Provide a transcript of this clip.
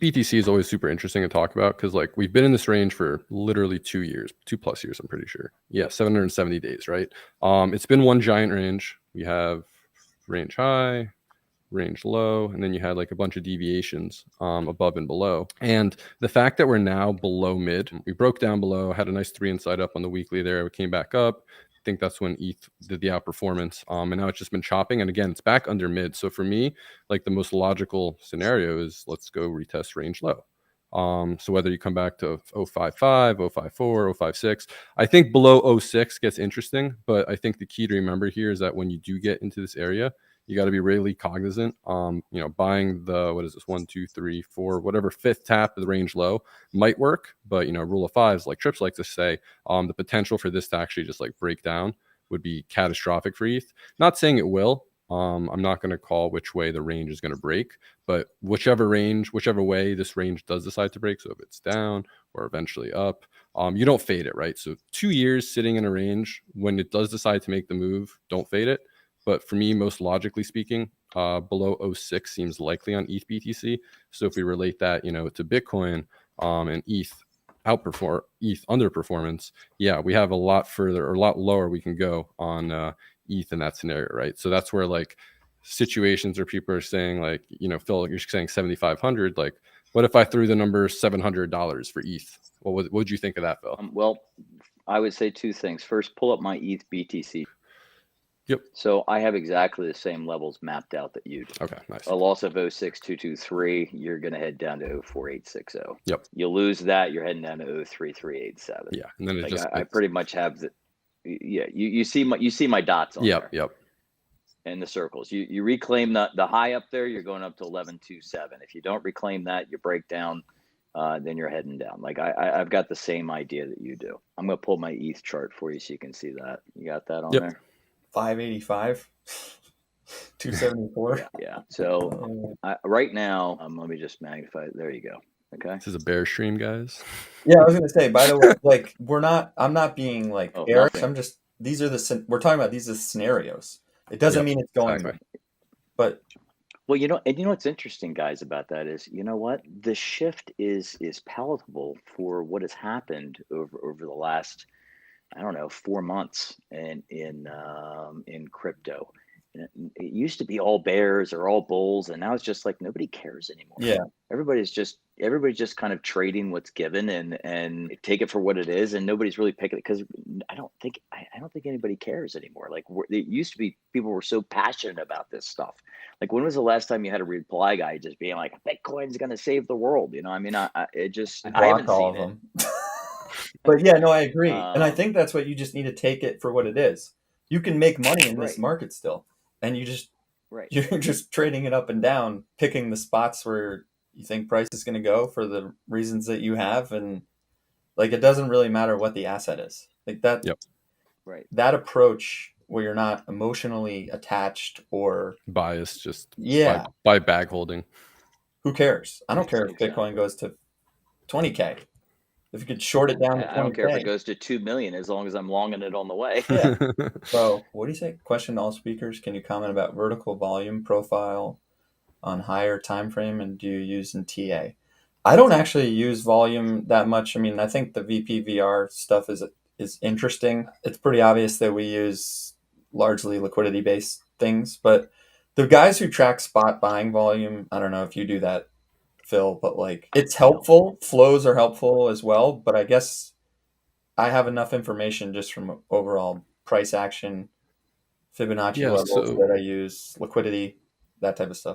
BTC is always super interesting to talk about because like we've been in this range for literally 2 years, 2+ years, I'm pretty sure. Yeah, 770 days, right? It's been one giant range. We have range high, range low, and then you had like a bunch of deviations above and below. And the fact that we're now below mid, we broke down below, had a nice 3 inside up on the weekly there. We came back up. I think that's when ETH did the outperformance. And now it's just been chopping. And again, it's back under mid. So for me, like the most logical scenario is let's go retest range low. So whether you come back to 055, 054, 056, I think below 0.6 gets interesting. But I think the key to remember here is that when you do get into this area, you got to be really cognizant. Buying the, what is this, 1, 2, 3, 4, whatever fifth tap of the range low might work, but rule of fives, like Trips like to say, the potential for this to actually just like break down would be catastrophic for ETH. Not saying it will. I'm not going to call which way the range is going to break, but whichever way this range does decide to break, so if it's down or eventually up, you don't fade it, right? So 2 years sitting in a range, when it does decide to make the move, don't fade it. But for me, most logically speaking, below 0.6 seems likely on ETH BTC. So if we relate that, to Bitcoin and ETH underperformance, yeah, we have a lot further or a lot lower we can go on ETH in that scenario, right? So that's where like situations where people are saying like, Phil, you're saying 7,500. Like, what if I threw the number $700 for ETH? What would you think of that, Phil? Well, I would say 2 things. First, pull up my ETH BTC. Yep. So I have exactly the same levels mapped out that you do. Okay, nice. A loss of 0.6223, you're going to head down to 0.4860. Yep. You lose that, you're heading down to 0.3387. Yeah, and then I pretty much have the. Yeah, you see my dots on there. Yep. And the circles. You reclaim the high up there, you're going up to 1127. If you don't reclaim that, you break down. Then you're heading down. Like I've got the same idea that you do. I'm going to pull my ETH chart for you so you can see that. You got that on there? 585, 274. Yeah. So right now, let me just magnify it. There you go. Okay. This is a bear stream, guys. Yeah, I was gonna say. By the way, like I'm not being like Eric. Nothing. I'm just. We're talking about these are scenarios. It doesn't mean it's going. Exactly. But well, what's interesting, guys, about that is, what the shift is palatable for what has happened over the last, I don't know, 4 months in crypto. It used to be all bears or all bulls, and now it's just like nobody cares anymore. Yeah, everybody's just kind of trading what's given and take it for what it is, and nobody's really picking it because I don't think anybody cares anymore. Like it used to be, people were so passionate about this stuff. Like when was the last time you had a reply guy just being like, "Bitcoin's going to save the world"? I mean, I haven't all seen of them. But yeah, no, I agree, and I Um, think that's what you just need to take it for what it is. You can make money in this Right. market still, and you're right. just trading it up and down, picking the spots where you think price is going to go for the reasons that you have, and like it doesn't really matter what the asset is. Like that. Yep. Right. That approach where you're not emotionally attached or Biased, just yeah, by bag holding. who cares? I don't care if Exactly. Bitcoin goes to 20K. If you could short it down to 20K. I don't care if it goes to 2 million as long as I'm longing it on the way. Yeah. So what do you say? Question to all speakers. Can you comment about vertical volume profile on higher time frame, and do you use in TA? I don't actually use volume that much. I mean, I think the VPVR stuff is interesting. It's pretty obvious that we use largely liquidity based things, but the guys who track spot buying volume, I don't know if you do that, Phil, but like it's helpful. Flows are helpful as well, but I guess I have enough information just from overall price action, Fibonacci levels that I use, liquidity, that type of stuff.